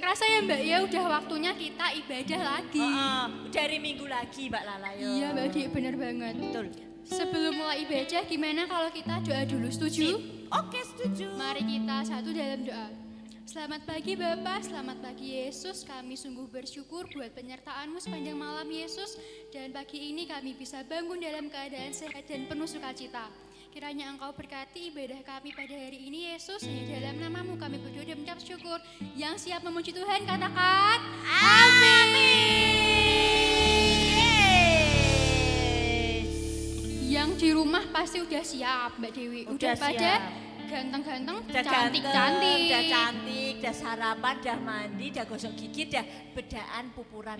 kerasa ya Mbak ya, udah waktunya kita ibadah lagi. Dari minggu lagi Mbak Lala ya. Iya Mbak Di, bener banget. Betul. Sebelum mulai ibadah, gimana kalau kita doa dulu, setuju? Oke, setuju. Mari kita satu dalam doa. Selamat pagi Bapak, selamat pagi Yesus. Kami sungguh bersyukur buat penyertaan-Mu sepanjang malam Yesus. Dan pagi ini kami bisa bangun dalam keadaan sehat dan penuh sukacita. Kiranya Engkau berkati ibadah kami pada hari ini Yesus. Hanya dalam nama-Mu kami berdoa dan mengucap syukur. Yang siap memuji Tuhan katakan Amin. Yang di rumah pasti udah siap Mbak Dewi. Udah pada ganteng-ganteng, cantik-cantik. Udah cantik, udah sarapan, udah mandi, udah gosok gigi, udah bedaan pupuran.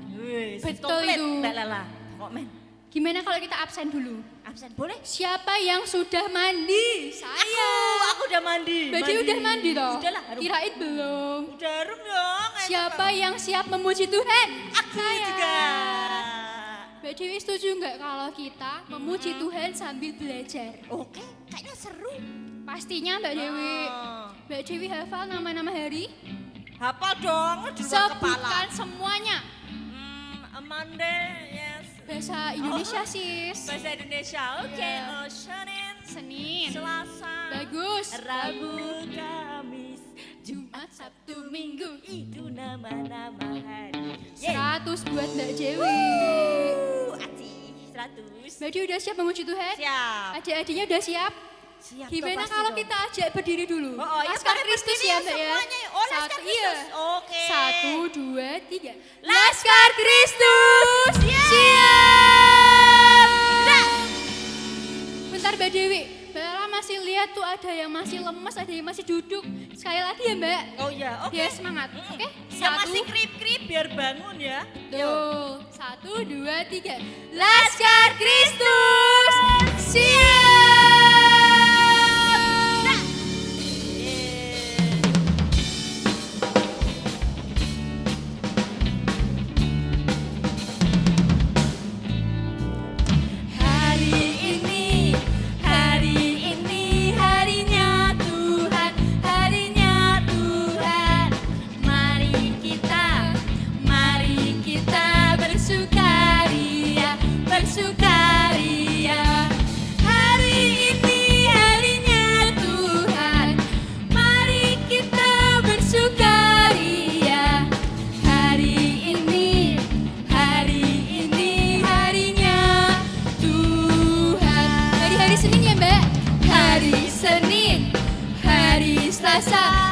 Betul komplit, itu. Mbak Lala. Kok men? Gimana kalau kita absen dulu? Absen boleh? Siapa yang sudah mandi? Saya. Aku udah mandi. Mbak Dewi udah mandi toh? Udah lah. Kirain belum. Udah harum dong. Siapa yang siap memuji Tuhan? Aku juga. Mbak Dewi setuju nggak kalau kita memuji Tuhan sambil belajar? Oke, kayaknya seru. Pastinya Mbak Dewi. Mbak Dewi hafal nama-nama hari? Hafal dong, di luar kepala. Sebutkan semuanya. Monday, yes. Bahasa Indonesia sis. Bahasa Indonesia, oke. Senin, Senin. Selasa, Bagus. Rabu, Kamis, Jumat, Sabtu, Minggu. Itu nama-nama hari. 100 buat Mbak Dewi. Aci, 100. Mbak Dewi udah siap memuji Tuhan? Siap. Adik-adiknya udah siap? Siap. Gimana kalau kita ajak berdiri dulu? Ya Laskar pakai Kristus berdiri ya Mbak ya? semuanya. Oh, Laskar Satu, Kristus. iya. Oke. 1, 2, 3. Laskar Kristus. Siap. Bentar Mbak Dewi. Mbak Lala masih lihat tuh ada yang masih lemes, ada yang masih duduk. Sekali lagi ya Mbak. Oh iya, oke. Biar semangat. Oke? Yang masih krip-krip biar bangun ya. Tuh, 1, 2, 3. Laskar Kristus. Siap.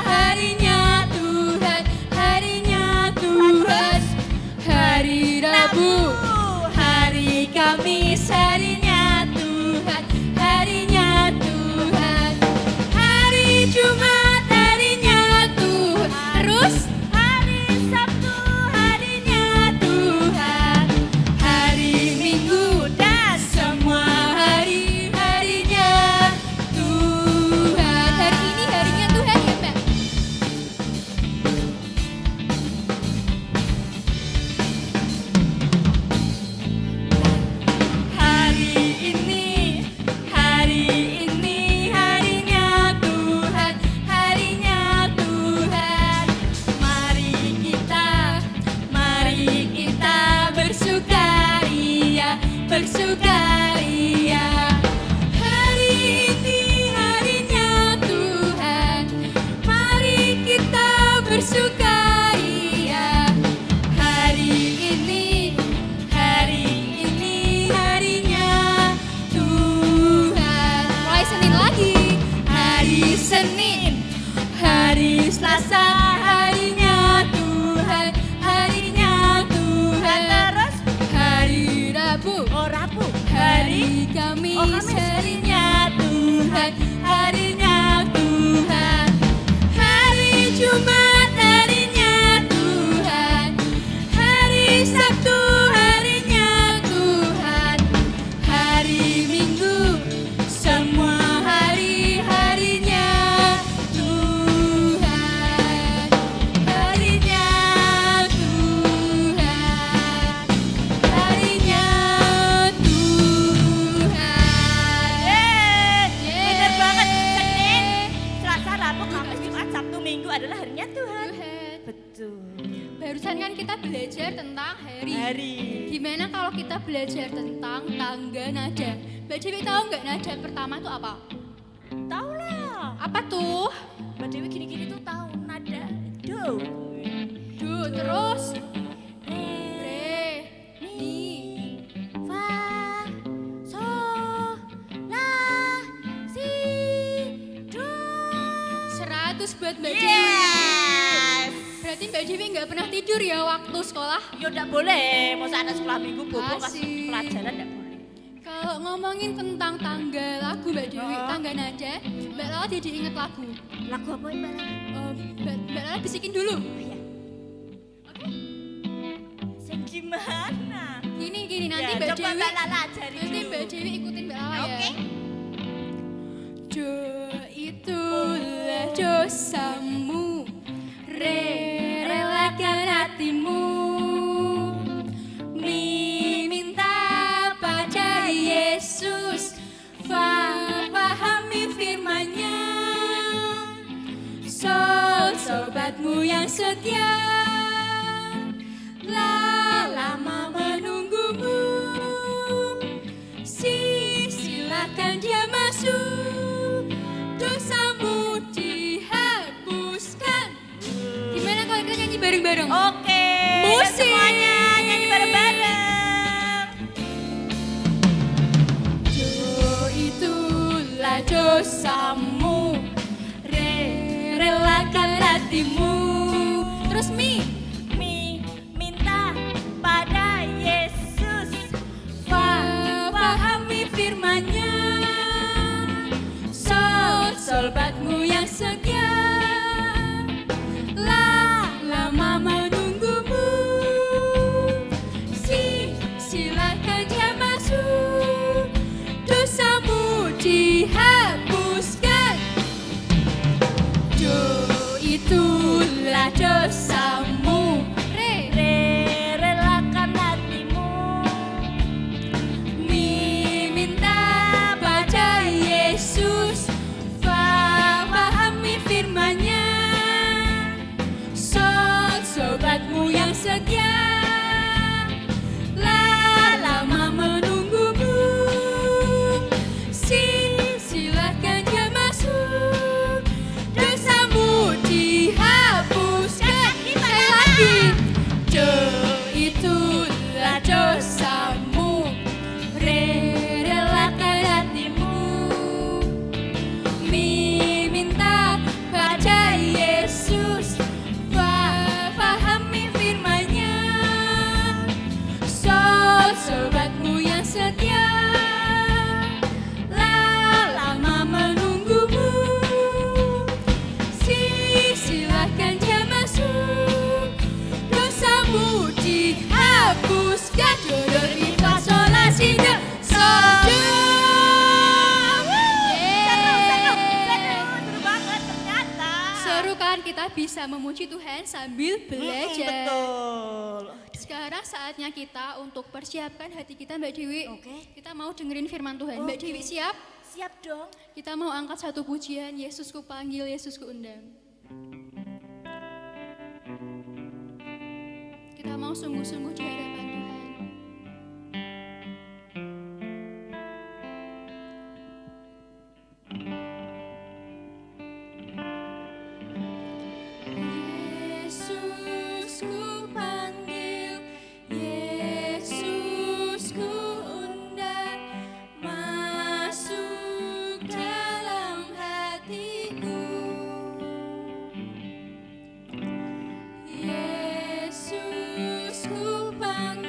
Harinya Tuhan, harinya Tuhan. Hari Rabu, hari Kamis, harinya Tuhan, harinya Tuhan. Hari Jumat, harinya Tuhan. Terus hari Sabtu, harinya Tuhan. Hari Minggu dan semua hari, harinya Tuhan. Hari ini harinya Tuhan ya Mbak? Bersukaria. Hari ini harinya Tuhan, mari kita bersukaria. Hari ini harinya Tuhan. Mulai Senin lagi. Hari Senin, hari Selasa, harinya Tuhan, harinya Tuhan. Terus hari Rabu, hari Kamis, harinya Tuhan, harinya Tuhan. Hari Jumat, harinya Tuhan, hari Sabtu, harinya Tuhan, hari Minggu, semua hari, harinya Tuhan, harinya Tuhan, harinya Tuhan. Hari. Gimana kalau kita belajar tentang tangga nada? Mbak Dewi tahu nggak nada pertama itu apa? Tahu lah. Apa tuh? Mbak Dewi gini-gini tuh tahu nada do. Do, terus Re, re, mi. fa, sol, la, si, do. 100 buat Mbak Dewi. Yes. Berarti Mbak Dewi nggak pernah tidur ya waktu sekolah? Ya enggak boleh, mau anak sekolah minggu bobo Asik. kasih pelajaran enggak boleh. Kalau ngomongin tentang tangga lagu Mbak Dewi, Oh. tangga nada, Mbak Lala jadi inget lagu. Lagu apa Mbak Lala? Mbak Lala bisikin dulu. Oh iya. Oke. Sing gimana? Gini nanti Ya, Mbak coba Dewi. Mbak Lala ajari Nanti dulu. Mbak Dewi ikutin Mbak Lala ya. Oke. Do itulah dosamu, re relakan hatimu, mi minta pada Yesus, fa pahami firman-Nya, sol sobatmu yang setia, la lama menunggumu, si silakan dia masuk, dosamu dihapuskan. Gimana kalau kita nyanyi bareng-bareng? Oke. Musik. Semuanya nyanyi bareng-bareng. Do itulah dosamu, re relakan hatimu. Terus mi, Mi minta pada Yesus, fa pahami firman-Nya, sol sobatmu yang setia, la lama menunggumu, si silakan dia masuk, dosamu dihapuskan. Do itulah dosamu, re re relakan hatimu. mi minta pada Yesus, fa pahami firman-Nya, sol sobatmu yang setia, la lama menunggumu, si silakan dia masuk, dosamu dihapuskan. Sekali lagi, do itulah dosamu, re relakan hatimu, mi minta pada Yesus, fa pahami firman-Nya, sol sobatmu yang setia, la lama menunggumu, si silakan dia masuk, dosamu dihapuskan. Do do re fa sol la si do sol do. Seru banget ternyata. Seru kan kita bisa memuji Tuhan sambil belajar. Betul. Sekarang saatnya kita untuk persiapkan hati kita Mbak Dewi. Oke. Kita mau dengerin firman Tuhan. Mbak Oke. Dewi siap? Siap dong. Kita mau angkat satu pujian, Yesus ku panggil, Yesus ku undang. Kita mau sungguh-sungguh di hadapan Tuhan. Yesus ku panggil, Yesus ku undang, masuk dalam hatiku. Yesus ku panggil.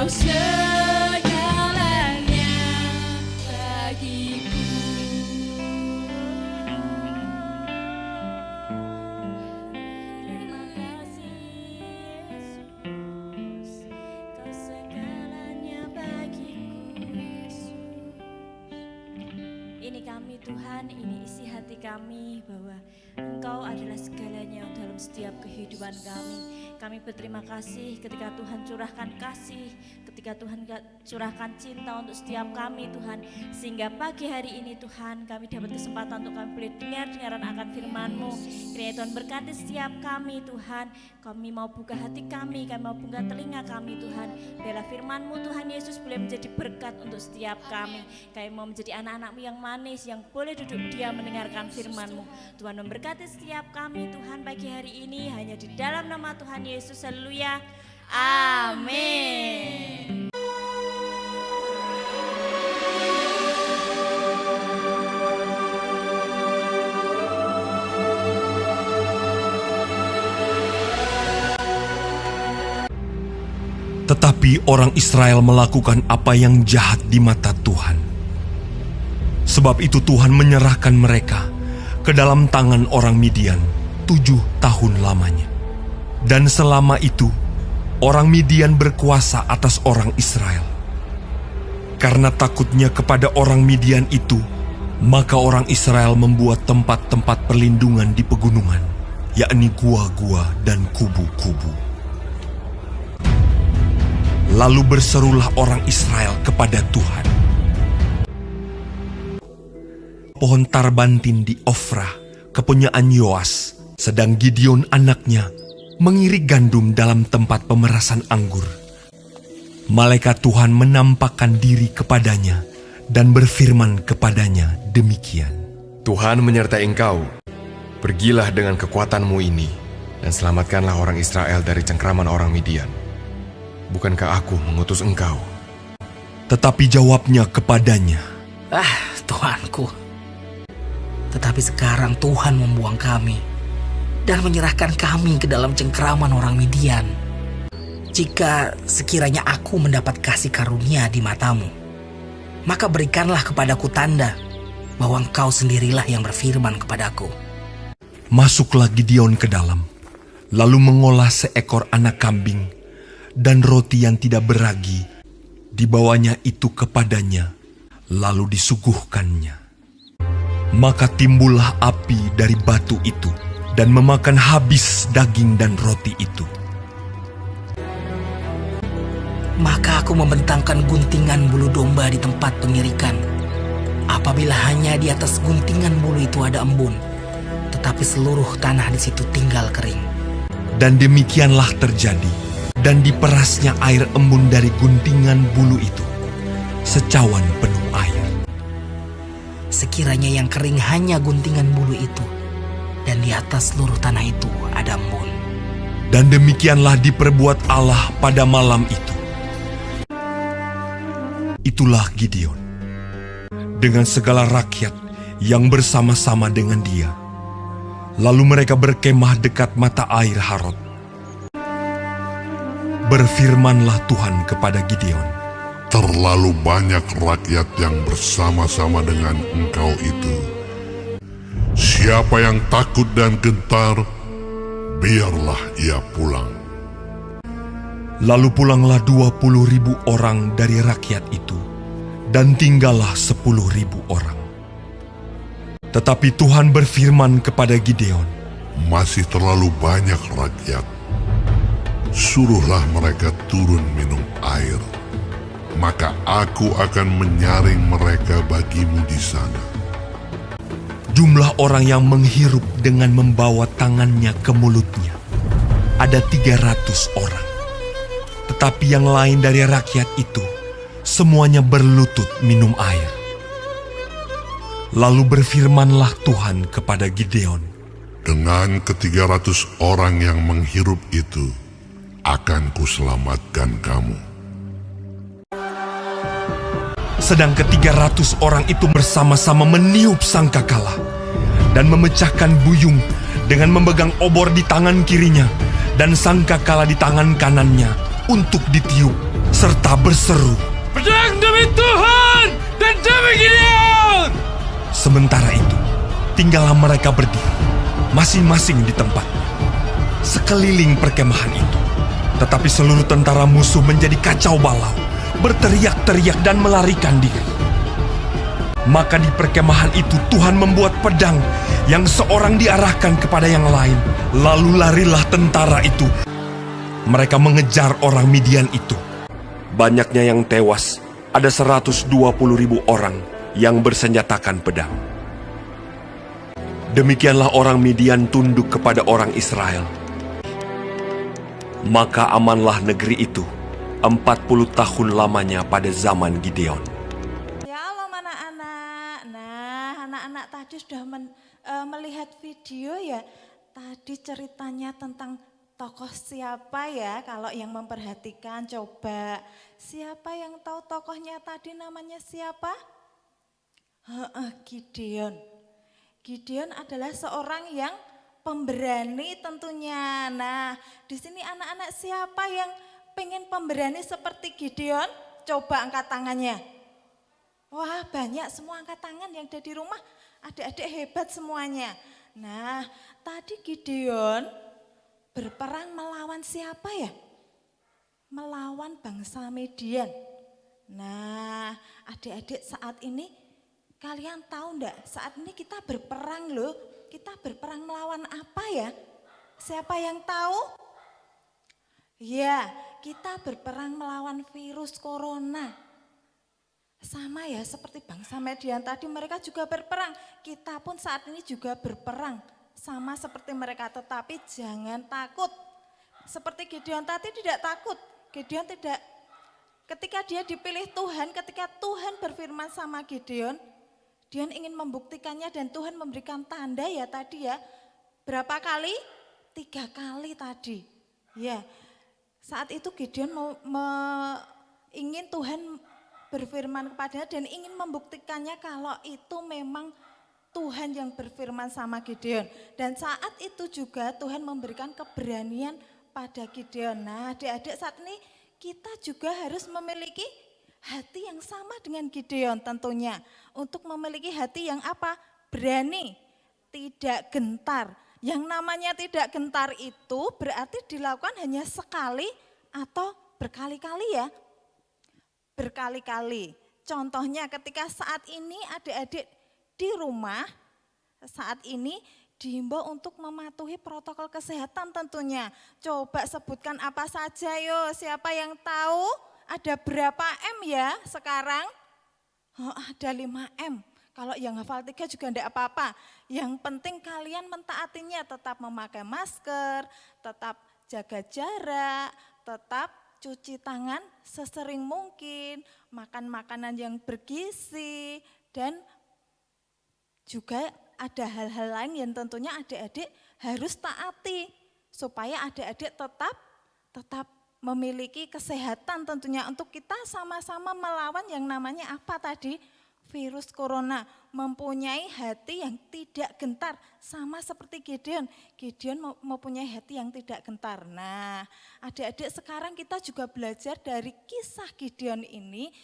Engkau segalanya bagiku. Terima kasih Yesus, Kau segalanya bagiku. Ini kami Tuhan, ini isi hati kami bahwa Engkau adalah segalanya dalam setiap kehidupan kami. Kami berterima kasih ketika Tuhan curahkan kasih, ketika Tuhan curahkan cinta untuk setiap kami Tuhan. Sehingga pagi hari ini Tuhan kami dapat kesempatan untuk kami boleh dengar-dengaran akan firman-Mu. Kiranya Tuhan berkati setiap kami Tuhan. Kami mau buka hati kami mau buka telinga kami Tuhan. Biarlah firman-Mu Tuhan Yesus boleh menjadi berkat untuk setiap kami. Kami mau menjadi anak-anak-Mu yang manis, yang boleh duduk diam mendengarkan firman-Mu. Tuhan memberkati setiap kami Tuhan pagi hari ini hanya di dalam nama Tuhan Yesus. Haleluya. Amin. Tetapi orang Israel melakukan apa yang jahat di mata Tuhan. Sebab itu Tuhan menyerahkan mereka ke dalam tangan orang Midian 7 tahun lamanya. Dan selama itu, orang Midian berkuasa atas orang Israel. Karena takutnya kepada orang Midian itu, maka orang Israel membuat tempat-tempat perlindungan di pegunungan, yakni gua-gua dan kubu-kubu. Lalu berserulah orang Israel kepada Tuhan. Pohon tarbantin di Ofrah, kepunyaan Yoas, sedang Gideon anaknya mengirik gandum dalam tempat pemerasan anggur. Malaikat Tuhan menampakkan diri kepadanya dan berfirman kepadanya demikian. Tuhan menyertai engkau. Pergilah dengan kekuatanmu ini dan selamatkanlah orang Israel dari cengkraman orang Midian. Bukankah aku mengutus engkau? Tetapi jawabnya kepadanya, Tuhanku, tetapi sekarang Tuhan membuang kami dan menyerahkan kami ke dalam cengkraman orang Midian. Jika sekiranya aku mendapat kasih karunia di matamu, maka berikanlah kepadaku tanda bahwa engkau sendirilah yang berfirman kepadaku. Masuklah Gideon ke dalam, lalu mengolah seekor anak kambing dan roti yang tidak beragi, dibawanya itu kepadanya, lalu disuguhkannya. Maka timbullah api dari batu itu dan memakan habis daging dan roti itu. Maka aku membentangkan guntingan bulu domba di tempat pengirikan. Apabila hanya di atas guntingan bulu itu ada embun, tetapi seluruh tanah di situ tinggal kering. Dan demikianlah terjadi, dan diperasnya air embun dari guntingan bulu itu, secawan penuh air. Sekiranya yang kering hanya guntingan bulu itu, dan di atas seluruh tanah itu ada embun. Dan demikianlah diperbuat Allah pada malam itu. Itulah Gideon, dengan segala rakyat yang bersama-sama dengan dia. Lalu mereka berkemah dekat mata air Harod. Berfirmanlah Tuhan kepada Gideon, terlalu banyak rakyat yang bersama-sama dengan engkau itu. Siapa yang takut dan gentar, biarlah ia pulang. Lalu pulanglah 20.000 orang dari rakyat itu, dan tinggallah 10.000 orang. Tetapi Tuhan berfirman kepada Gideon, masih terlalu banyak rakyat. Suruhlah mereka turun minum air, maka aku akan menyaring mereka bagimu di sana. Jumlah orang yang menghirup dengan membawa tangannya ke mulutnya ada 300 orang. Tetapi yang lain dari rakyat itu semuanya berlutut minum air. Lalu berfirmanlah Tuhan kepada Gideon, dengan ke-300 orang yang menghirup itu akan kuselamatkan kamu. Sedang ke-300 orang itu bersama-sama meniup sangkakala dan memecahkan buyung dengan memegang obor di tangan kirinya dan sangkakala di tangan kanannya untuk ditiup. serta berseru, "Pedang demi Tuhan dan demi Gideon!" Sementara itu, tinggallah mereka berdiri, masing-masing di tempatnya, sekeliling perkemahan itu. Tetapi seluruh tentara musuh menjadi kacau balau, berteriak-teriak dan melarikan diri. Maka di perkemahan itu Tuhan membuat pedang yang seorang diarahkan kepada yang lain. Lalu larilah tentara itu. Mereka mengejar orang Midian itu. Banyaknya yang tewas, ada 120.000 orang yang bersenjatakan pedang. Demikianlah orang Midian tunduk kepada orang Israel. Maka amanlah negeri itu 40 tahun lamanya pada zaman Gideon. Shalom anak-anak. Nah, anak-anak tadi sudah melihat video ya. Tadi ceritanya tentang tokoh siapa ya? Kalau yang memperhatikan coba. Siapa yang tahu tokohnya tadi namanya siapa? Gideon. Gideon adalah seorang yang pemberani tentunya. Nah, di sini anak-anak siapa yang pengen pemberani seperti Gideon? Coba angkat tangannya. Wah, banyak semua angkat tangan yang ada di rumah. Adik-adik hebat semuanya. Nah, tadi Gideon berperang melawan siapa ya? Melawan bangsa Midian. Nah, adik-adik saat ini kalian tahu enggak? Saat ini kita berperang loh. Kita berperang melawan apa ya? Siapa yang tahu? Ya, kita berperang melawan virus corona. Sama ya seperti bangsa Midian tadi, mereka juga berperang. Kita pun saat ini juga berperang. Sama seperti mereka, tetapi jangan takut. Seperti Gideon tadi tidak takut. Gideon tidak, ketika dia dipilih Tuhan, ketika Tuhan berfirman sama Gideon, dia ingin membuktikannya dan Tuhan memberikan tanda ya tadi ya. Berapa kali? 3 kali tadi. Ya, saat itu Gideon ingin Tuhan berfirman kepadanya dan ingin membuktikannya kalau itu memang Tuhan yang berfirman sama Gideon. Dan saat itu juga Tuhan memberikan keberanian pada Gideon. Nah, adik-adik saat ini kita juga harus memiliki hati yang sama dengan Gideon tentunya. Untuk memiliki hati yang apa? Berani, tidak gentar. Yang namanya tidak gentar itu berarti dilakukan hanya sekali atau berkali-kali ya. Berkali-kali. Contohnya ketika saat ini adik-adik di rumah, saat ini dihimbau untuk mematuhi protokol kesehatan tentunya. Coba sebutkan apa saja yo, siapa yang tahu? Ada berapa M ya sekarang? Oh, ada 5 M. Kalau yang hafal 3 juga enggak apa-apa. Yang penting kalian mentaatinya, tetap memakai masker, tetap jaga jarak, tetap cuci tangan sesering mungkin, makan makanan yang bergizi, dan juga ada hal-hal lain yang tentunya adik-adik harus taati supaya adik-adik tetap memiliki kesehatan tentunya untuk kita sama-sama melawan yang namanya apa tadi? Virus corona, mempunyai hati yang tidak gentar sama seperti Gideon. Gideon mempunyai hati yang tidak gentar. Nah, adik-adik sekarang kita juga belajar dari kisah Gideon ini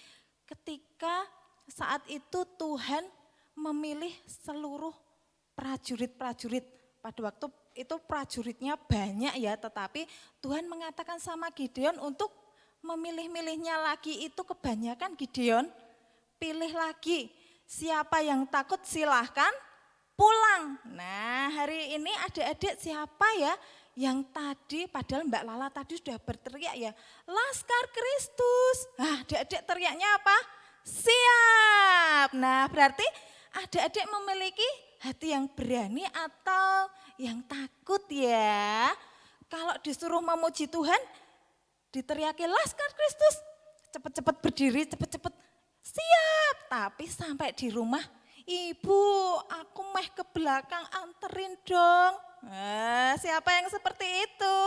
ketika saat itu Tuhan memilih seluruh prajurit-prajurit. Pada waktu itu prajuritnya banyak ya, tetapi Tuhan mengatakan sama Gideon untuk memilih-milihnya lagi itu kebanyakan Gideon. Pilih lagi, siapa yang takut silahkan pulang. Nah, hari ini adik-adik siapa ya yang tadi, padahal Mbak Lala tadi sudah berteriak ya, Laskar Kristus. Nah, adik-adik teriaknya apa? Siap. Nah, berarti adik-adik memiliki hati yang berani atau yang takut ya. Kalau disuruh memuji Tuhan, diteriaki Laskar Kristus, cepat-cepat berdiri, cepat-cepat siap. Tapi sampai di rumah, Ibu aku meh ke belakang anterin dong. Siapa yang seperti itu?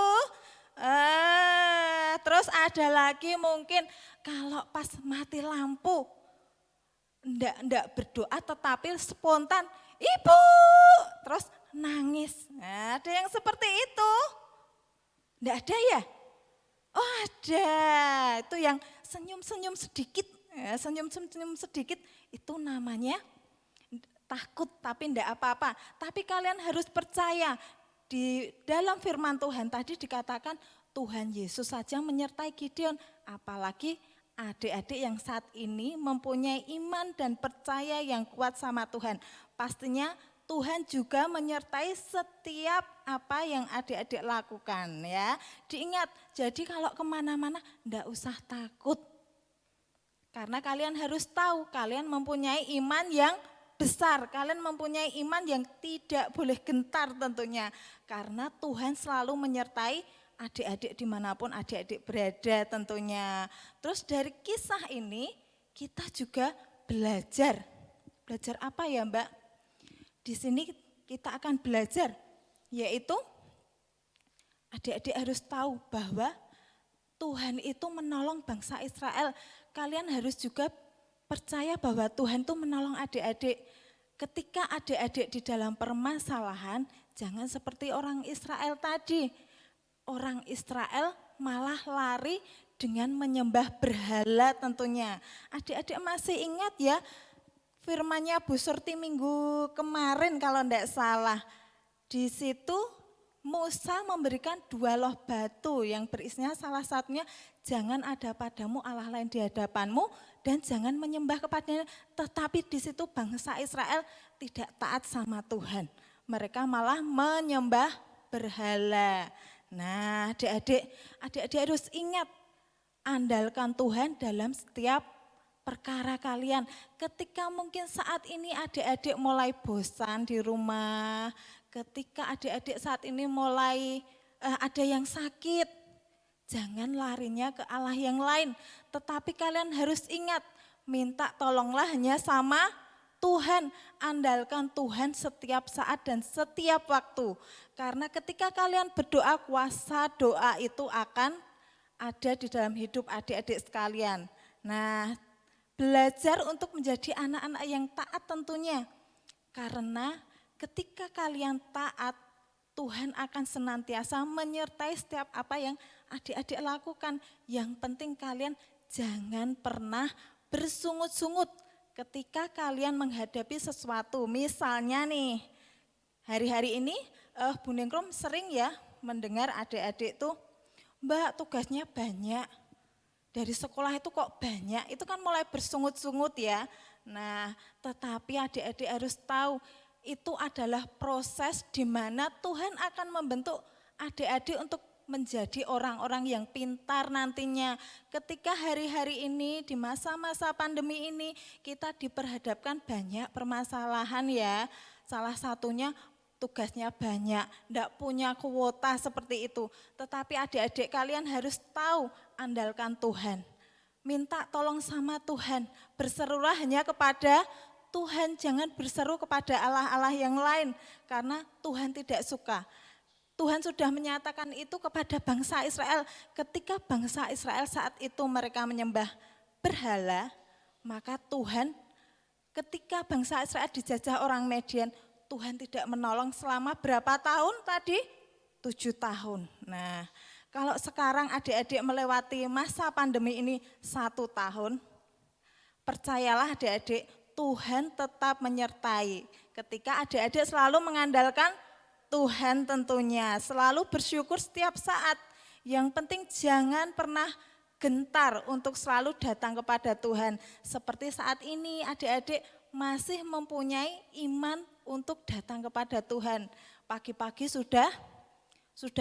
Terus ada lagi mungkin kalau pas mati lampu, enggak berdoa tetapi spontan, Ibu, terus nangis. Nah, ada yang seperti itu? Enggak ada ya? Oh ada, itu yang senyum-senyum sedikit, ya, senyum-senyum sedikit itu namanya takut tapi enggak apa-apa. Tapi kalian harus percaya, di dalam firman Tuhan tadi dikatakan Tuhan Yesus saja menyertai Gideon, apalagi adik-adik yang saat ini mempunyai iman dan percaya yang kuat sama Tuhan. Pastinya Tuhan juga menyertai setiap apa yang adik-adik lakukan ya. Diingat, jadi kalau kemana-mana enggak usah takut. Karena kalian harus tahu, kalian mempunyai iman yang besar, kalian mempunyai iman yang tidak boleh gentar tentunya. Karena Tuhan selalu menyertai adik-adik dimanapun adik-adik berada tentunya. Terus dari kisah ini kita juga belajar. Belajar apa ya Mbak? Di sini kita akan belajar, yaitu adik-adik harus tahu bahwa Tuhan itu menolong bangsa Israel. Kalian harus juga percaya bahwa Tuhan itu menolong adik-adik. Ketika adik-adik di dalam permasalahan, jangan seperti orang Israel tadi. Orang Israel malah lari dengan menyembah berhala tentunya. Adik-adik masih ingat ya, firmannya Bu Surti minggu kemarin kalau tidak salah. Di situ Musa memberikan 2 loh batu yang berisinya salah satunya, jangan ada padamu Allah lain di hadapanmu dan jangan menyembah kepadanya. Tetapi di situ bangsa Israel tidak taat sama Tuhan. Mereka malah menyembah berhala. Nah adik-adik harus ingat, andalkan Tuhan dalam setiap perkara kalian. Ketika mungkin saat ini adik-adik mulai bosan di rumah, ketika adik-adik saat ini mulai ada yang sakit, jangan larinya ke Allah yang lain. Tetapi kalian harus ingat, minta tolonglah hanya sama Tuhan. Andalkan Tuhan setiap saat dan setiap waktu. Karena ketika kalian berdoa, kuasa doa itu akan ada di dalam hidup adik-adik sekalian. Nah, belajar untuk menjadi anak-anak yang taat tentunya. Karena ketika kalian taat, Tuhan akan senantiasa menyertai setiap apa yang adik-adik lakukan. Yang penting kalian jangan pernah bersungut-sungut ketika kalian menghadapi sesuatu. Misalnya nih, hari-hari ini Bu Ningrum sering ya mendengar adik-adik tuh, Mbak tugasnya banyak. Dari sekolah itu kok banyak, itu kan mulai bersungut-sungut ya. Nah, tetapi adik-adik harus tahu, itu adalah proses di mana Tuhan akan membentuk adik-adik untuk menjadi orang-orang yang pintar nantinya. Ketika hari-hari ini, di masa-masa pandemi ini, kita diperhadapkan banyak permasalahan ya. Salah satunya tugasnya banyak, enggak punya kuota seperti itu. Tetapi adik-adik kalian harus tahu, andalkan Tuhan. Minta tolong sama Tuhan, berserulah hanya kepada Tuhan, jangan berseru kepada Allah-Allah yang lain. Karena Tuhan tidak suka. Tuhan sudah menyatakan itu kepada bangsa Israel. Ketika bangsa Israel saat itu mereka menyembah berhala, maka Tuhan ketika bangsa Israel dijajah orang Median, Tuhan tidak menolong selama berapa tahun tadi? 7 tahun. Nah, kalau sekarang adik-adik melewati masa pandemi ini 1 tahun, percayalah adik-adik, Tuhan tetap menyertai. Ketika adik-adik selalu mengandalkan Tuhan tentunya, selalu bersyukur setiap saat. Yang penting jangan pernah gentar untuk selalu datang kepada Tuhan. Seperti saat ini adik-adik masih mempunyai iman untuk datang kepada Tuhan. Pagi-pagi sudah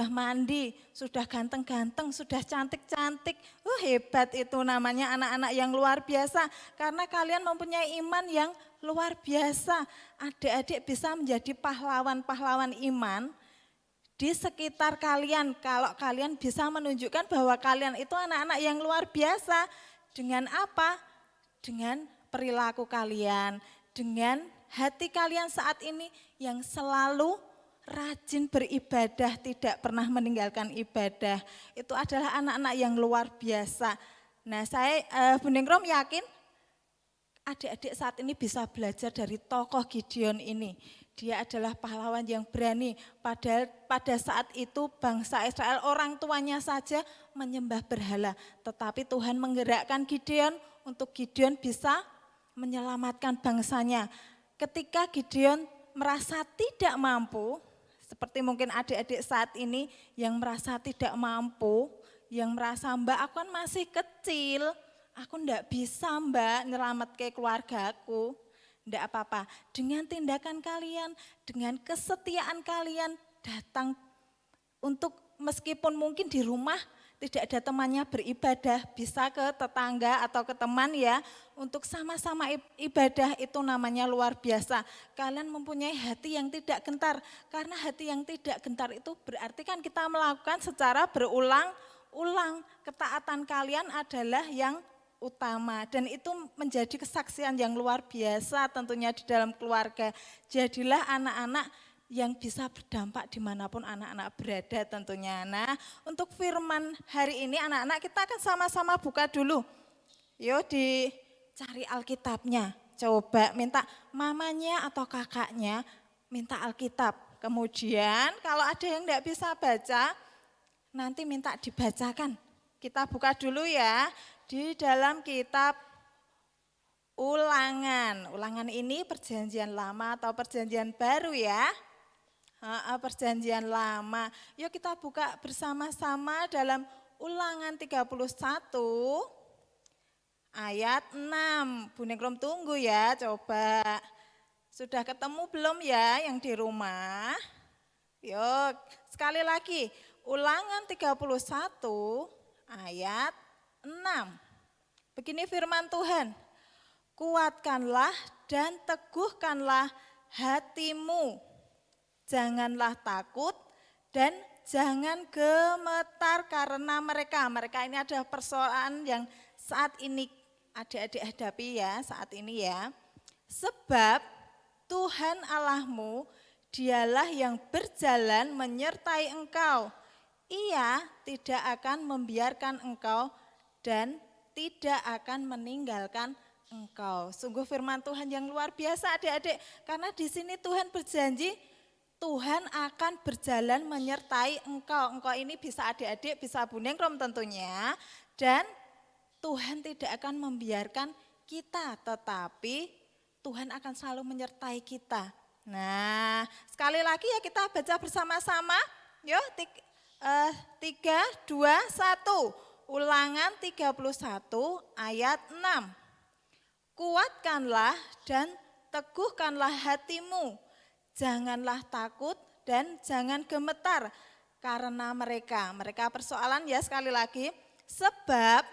mandi, sudah ganteng-ganteng, sudah cantik-cantik. Hebat itu namanya anak-anak yang luar biasa. Karena kalian mempunyai iman yang luar biasa. Adik-adik bisa menjadi pahlawan-pahlawan iman di sekitar kalian. Kalau kalian bisa menunjukkan bahwa kalian itu anak-anak yang luar biasa. Dengan apa? Dengan perilaku kalian, dengan hati kalian saat ini yang selalu rajin beribadah, tidak pernah meninggalkan ibadah. Itu adalah anak-anak yang luar biasa. Nah, saya Bu Ningrum yakin adik-adik saat ini bisa belajar dari tokoh Gideon ini. dia adalah pahlawan yang berani. Padahal pada saat itu bangsa Israel orang tuanya saja menyembah berhala. Tetapi Tuhan menggerakkan Gideon untuk Gideon bisa menyelamatkan bangsanya. Ketika Gideon merasa tidak mampu, seperti mungkin adik-adik saat ini yang merasa tidak mampu, yang merasa Mbak aku kan masih kecil, aku enggak bisa Mbak nyelamatkan keluargaku. Enggak apa-apa, dengan tindakan kalian, dengan kesetiaan kalian datang untuk meskipun mungkin di rumah tidak ada temannya beribadah, bisa ke tetangga atau ke teman ya, untuk sama-sama ibadah itu namanya luar biasa. Kalian mempunyai hati yang tidak gentar, karena hati yang tidak gentar itu berarti kan kita melakukan secara berulang-ulang. Ketaatan kalian adalah yang utama dan itu menjadi kesaksian yang luar biasa tentunya di dalam keluarga. Jadilah anak-anak yang bisa berdampak dimanapun anak-anak berada tentunya. Nah untuk firman hari ini anak-anak kita akan sama-sama buka dulu. Yuk dicari Alkitabnya, coba minta mamanya atau kakaknya minta Alkitab. Kemudian kalau ada yang tidak bisa baca nanti minta dibacakan. Kita buka dulu ya. Di dalam kitab Ulangan. Ulangan ini perjanjian lama atau perjanjian baru ya. Perjanjian lama. Yuk kita buka bersama-sama dalam Ulangan 31 ayat 6. Bu Nengrum tunggu ya, coba. Sudah ketemu belum ya yang di rumah? Yuk, sekali lagi. Ulangan 31 ayat 6. Begini firman Tuhan, kuatkanlah dan teguhkanlah hatimu, janganlah takut dan jangan gemetar karena mereka ini ada persoalan yang saat ini adik-adik hadapi ya, saat ini ya. Sebab Tuhan Allahmu dialah yang berjalan menyertai engkau, Ia tidak akan membiarkan engkau dan tidak akan meninggalkan engkau. Sungguh firman Tuhan yang luar biasa adik-adik. Karena di sini Tuhan berjanji, Tuhan akan berjalan menyertai engkau. Engkau ini bisa adik-adik, bisa Bu Nengrum tentunya. Dan Tuhan tidak akan membiarkan kita, tetapi Tuhan akan selalu menyertai kita. Nah, sekali lagi ya kita baca bersama-sama. Yuk, 3, 2, 1. Ulangan 31 ayat 6. Kuatkanlah dan teguhkanlah hatimu, janganlah takut dan jangan gemetar karena mereka persoalan ya sekali lagi. Sebab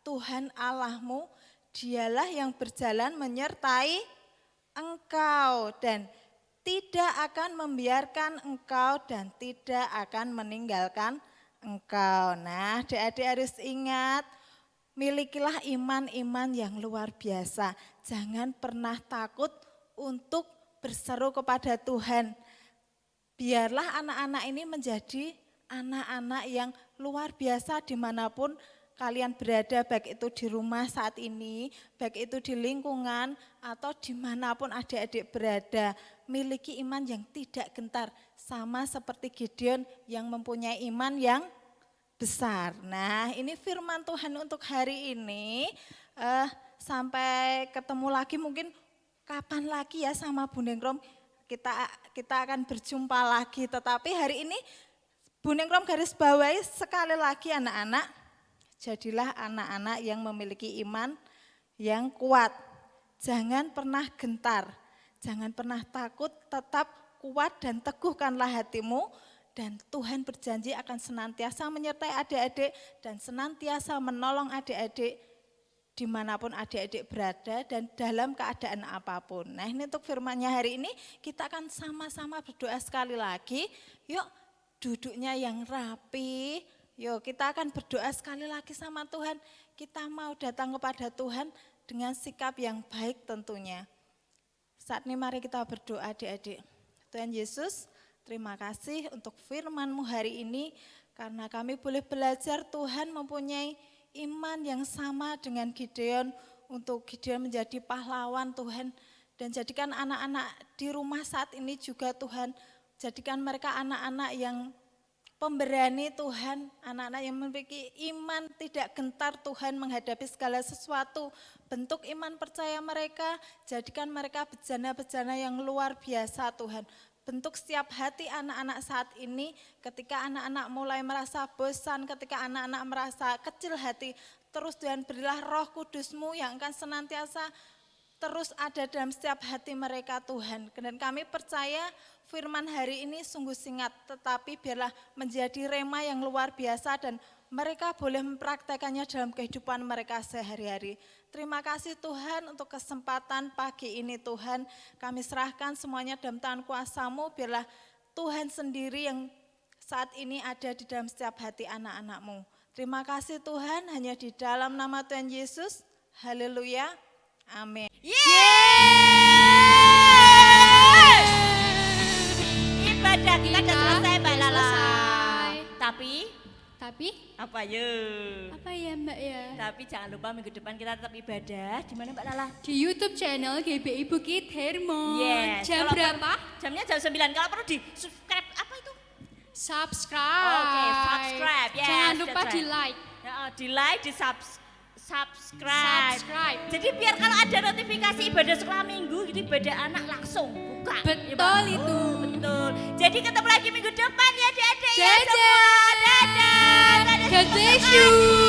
Tuhan Allahmu dialah yang berjalan menyertai engkau dan tidak akan membiarkan engkau dan tidak akan meninggalkan engkau. Nah, adik-adik harus ingat, milikilah iman-iman yang luar biasa. Jangan pernah takut untuk berseru kepada Tuhan. Biarlah anak-anak ini menjadi anak-anak yang luar biasa dimanapun kalian berada, baik itu di rumah saat ini, baik itu di lingkungan, atau dimanapun adik-adik berada. Miliki iman yang tidak gentar, sama seperti Gideon yang mempunyai iman yang besar. Nah ini firman Tuhan untuk hari ini, sampai ketemu lagi mungkin kapan lagi ya sama Bu Nengrum, kita akan berjumpa lagi. Tetapi hari ini Bu Nengrum garis bawahi sekali lagi anak-anak, jadilah anak-anak yang memiliki iman yang kuat. Jangan pernah gentar, jangan pernah takut, tetap kuat dan teguhkanlah hatimu. Dan Tuhan berjanji akan senantiasa menyertai adik-adik dan senantiasa menolong adik-adik dimanapun adik-adik berada dan dalam keadaan apapun. Nah ini untuk firman-Nya hari ini kita akan sama-sama berdoa sekali lagi. Yuk duduknya yang rapi, yuk kita akan berdoa sekali lagi sama Tuhan. Kita mau datang kepada Tuhan dengan sikap yang baik tentunya. Saat ini mari kita berdoa adik-adik. Tuhan Yesus, terima kasih untuk firman-Mu hari ini, karena kami boleh belajar Tuhan mempunyai iman yang sama dengan Gideon, untuk Gideon menjadi pahlawan Tuhan, Dan jadikan anak-anak di rumah saat ini juga Tuhan, jadikan mereka anak-anak yang pemberani Tuhan, anak-anak yang memiliki iman tidak gentar Tuhan menghadapi segala sesuatu. Bentuk iman percaya mereka, jadikan mereka bejana-bejana yang luar biasa Tuhan. Bentuk setiap hati anak-anak saat ini ketika anak-anak mulai merasa bosan, ketika anak-anak merasa kecil hati, terus Tuhan berilah Roh Kudus-Mu yang akan senantiasa terus ada dalam setiap hati mereka Tuhan. Dan kami percaya firman hari ini sungguh singkat, tetapi biarlah menjadi rema yang luar biasa dan mereka boleh mempraktekannya dalam kehidupan mereka sehari-hari. Terima kasih Tuhan untuk kesempatan pagi ini Tuhan. Kami serahkan semuanya dalam tangan kuasa-Mu, biarlah Tuhan sendiri yang saat ini ada di dalam setiap hati anak-anak-Mu. Terima kasih Tuhan, hanya di dalam nama Tuhan Yesus. Haleluya. Amin. Ibadah kita sudah selesai Mbak Lala. Selesai. Tapi Apa ya Mbak ya? Tapi jangan lupa minggu depan kita tetap ibadah. Di mana Mbak Lala? Di YouTube channel GBI Bukit Hermon. Yes. Jam Kalau berapa? Jamnya jam 9. Kalau perlu di subscribe apa itu? Subscribe. Oke, subscribe. Yes, Jangan lupa that's right. di like. Ya, di like, di subscribe. Subscribe. Jadi biar kalau ada notifikasi ibadah sekolah minggu, jadi ibadah anak langsung buka. Betul Ya, itu. betul. Jadi ketemu lagi minggu depan ya adik-adik ya Dadah. semua. Dadah. God bless you.